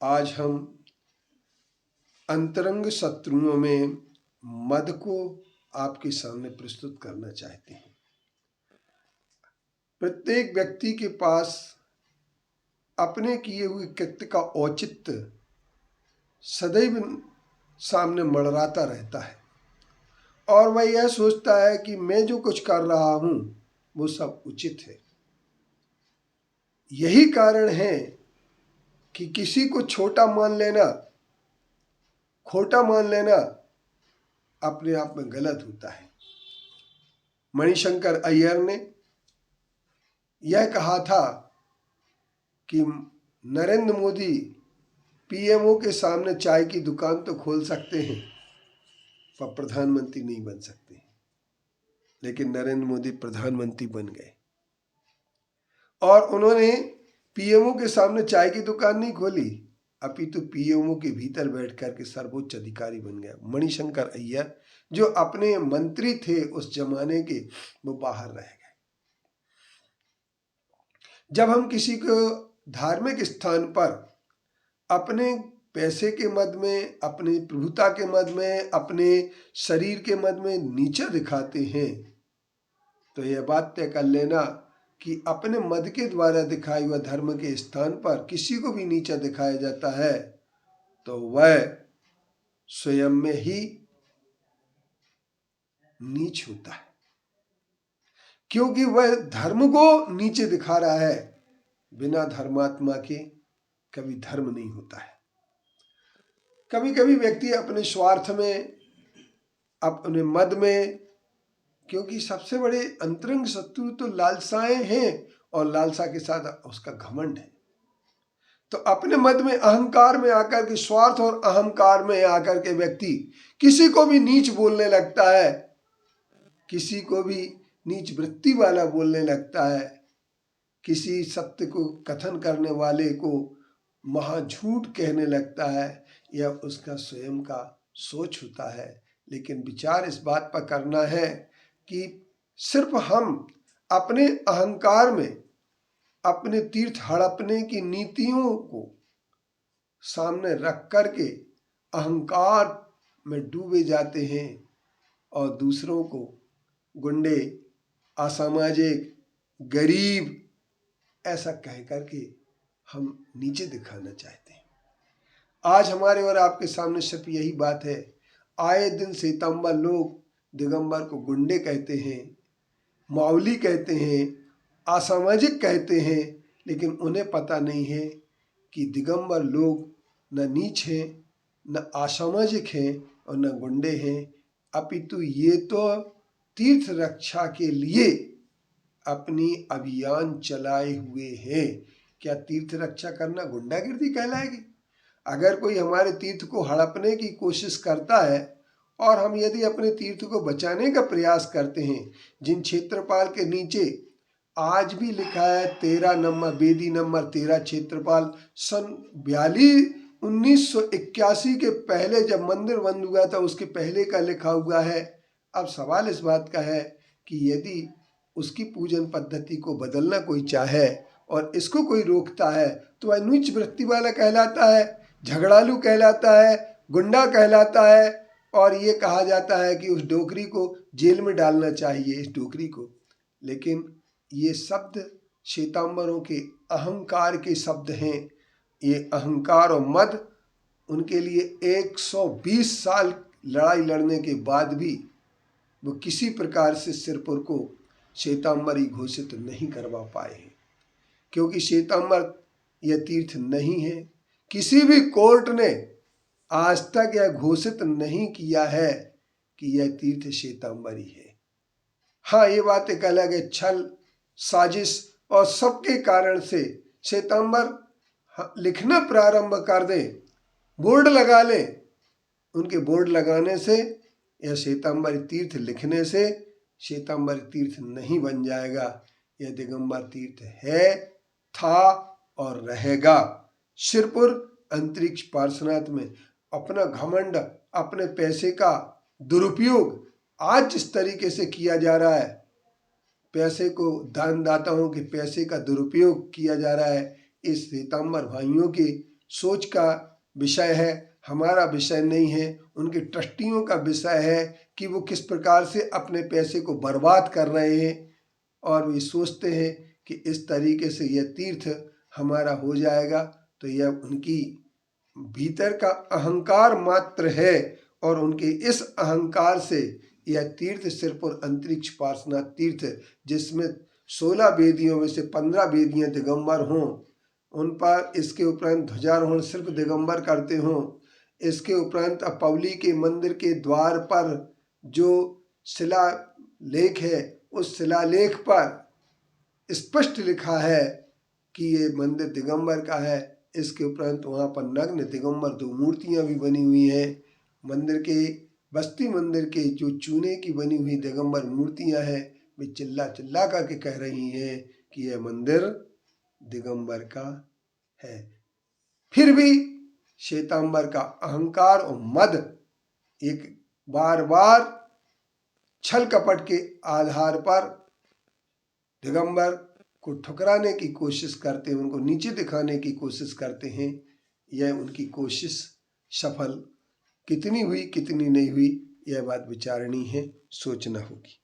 आज हम अंतरंग शत्रुओं में मद को आपके सामने प्रस्तुत करना चाहते हैं। प्रत्येक व्यक्ति के पास अपने किए हुए कृत्य का औचित्य सदैव सामने मंडराता रहता है और वह यह सोचता है कि मैं जो कुछ कर रहा हूं वो सब उचित है। यही कारण है कि किसी को छोटा मान लेना, खोटा मान लेना अपने आप में गलत होता है। मणिशंकर अय्यर ने यह कहा था कि नरेंद्र मोदी पीएमओ के सामने चाय की दुकान तो खोल सकते हैं पर प्रधानमंत्री नहीं बन सकते। लेकिन नरेंद्र मोदी प्रधानमंत्री बन गए और उन्होंने पीएमओ के सामने चाय की दुकान नहीं खोली, अपितु पीएमओ के भीतर बैठ करके सर्वोच्च अधिकारी बन गया। मणिशंकर अय्यर जो अपने मंत्री थे उस जमाने के, वो बाहर रह गए। जब हम किसी को धार्मिक स्थान पर अपने पैसे के मद में, अपनी प्रभुता के मद में, अपने शरीर के मद में नीचा दिखाते हैं तो यह बात तय कर लेना कि अपने मद के द्वारा दिखाए हुए धर्म के स्थान पर किसी को भी नीचा दिखाया जाता है तो वह स्वयं में ही नीच होता है, क्योंकि वह धर्म को नीचे दिखा रहा है। बिना धर्मात्मा के कभी धर्म नहीं होता है। कभी कभी व्यक्ति अपने स्वार्थ में, अपने मद में, क्योंकि सबसे बड़े अंतरंग शत्रु तो लालसाएं हैं और लालसा के साथ उसका घमंड है, तो अपने मद में, अहंकार में आकर के, स्वार्थ और अहंकार में आकर के व्यक्ति किसी को भी नीच बोलने लगता है, किसी को भी नीच वृत्ति वाला बोलने लगता है, किसी सत्य को कथन करने वाले को महाझूठ कहने लगता है। यह उसका स्वयं का सोच होता है। लेकिन विचार इस बात पर करना है कि सिर्फ हम अपने अहंकार में, अपने तीर्थ हड़पने की नीतियों को सामने रख करके अहंकार में डूबे जाते हैं और दूसरों को गुंडे, असामाजिक, गरीब ऐसा कह करके हम नीचे दिखाना चाहते हैं। आज हमारे और आपके सामने सिर्फ यही बात है। आए दिन श्वेतांबर लोग दिगंबर को गुंडे कहते हैं, मावली कहते हैं, असामाजिक कहते हैं, लेकिन उन्हें पता नहीं है कि दिगंबर लोग न नीच हैं, न असामाजिक हैं और न गुंडे हैं, अपितु ये तो तीर्थ रक्षा के लिए अपनी अभियान चलाए हुए हैं। क्या तीर्थ रक्षा करना गुंडागिर्दी कहलाएगी? अगर कोई हमारे तीर्थ को हड़पने की कोशिश करता है और हम यदि अपने तीर्थ को बचाने का प्रयास करते हैं, जिन क्षेत्रपाल के नीचे आज भी लिखा है 13 नंबर, बेदी नंबर 13 क्षेत्रपाल, सन 1981 के पहले जब मंदिर बंद हुआ था उसके पहले का लिखा हुआ है। अब सवाल इस बात का है कि यदि उसकी पूजन पद्धति को बदलना कोई चाहे और इसको कोई रोकता है तो वह नीच वृत्ति वाला कहलाता है, झगड़ालू कहलाता है, गुंडा कहलाता है और ये कहा जाता है कि उस डोकरी को जेल में डालना चाहिए, इस डोकरी को। लेकिन ये शब्द श्वेतांबरों के अहंकार के शब्द हैं। ये अहंकार और मद उनके लिए 120 साल लड़ाई लड़ने के बाद भी वो किसी प्रकार से सिरपुर को श्वेतांबरी घोषित नहीं करवा पाए हैं, क्योंकि श्वेतांबर यह तीर्थ नहीं है। किसी भी कोर्ट ने आज तक यह घोषित नहीं किया है कि यह तीर्थ श्वेतांबरी है। हाँ, ये बात एक अलग है, छल, साजिश और सबके कारण से श्वेतांबर लिखना प्रारंभ कर दें, बोर्ड लगा लें, उनके बोर्ड लगाने से यह श्वेतांबरी तीर्थ लिखने से श्वेतांबरी तीर्थ नहीं बन जाएगा। यह दिगंबर तीर्थ है, था और रहेगा। सिरपुर अंतरिक्ष पार्श्वनाथ में अपना घमंड, अपने पैसे का दुरुपयोग आज जिस तरीके से किया जा रहा है, पैसे को, दानदाताओं के पैसे का दुरुपयोग किया जा रहा है, इस श्वेतांबर भाइयों के सोच का विषय है, हमारा विषय नहीं है। उनके ट्रस्टियों का विषय है कि वो किस प्रकार से अपने पैसे को बर्बाद कर रहे हैं और वे सोचते हैं कि इस तरीके से यह तीर्थ हमारा हो जाएगा। तो यह उनकी भीतर का अहंकार मात्र है और उनके इस अहंकार से यह तीर्थ सिर्फ और अंतरिक्ष पार्श्वनाथ तीर्थ, जिसमें 16 वेदियों में से 15 वेदियां दिगंबर हों, उन पर इसके उपरांत ध्वजारोहण सिर्फ दिगंबर करते हों। इसके उपरांत अपौली के मंदिर के द्वार पर जो शिलालेख है, उस शिलालेख पर स्पष्ट लिखा है कि ये मंदिर दिगंबर का है। इसके उपरांत वहाँ पर नग्न दिगंबर 2 मूर्तियाँ भी बनी हुई हैं। मंदिर के बस्ती मंदिर के जो चूने की बनी हुई दिगंबर मूर्तियाँ हैं, वे चिल्ला चिल्ला करके कह रही हैं कि यह मंदिर दिगंबर का है। फिर भी श्वेतांबर का अहंकार और मद एक बार बार छल कपट के आधार पर दिगंबर को ठुकराने की कोशिश करते हैं, उनको नीचे दिखाने की कोशिश करते हैं। यह उनकी कोशिश सफल कितनी हुई कितनी नहीं हुई, यह बात विचारणीय है, सोचना होगी।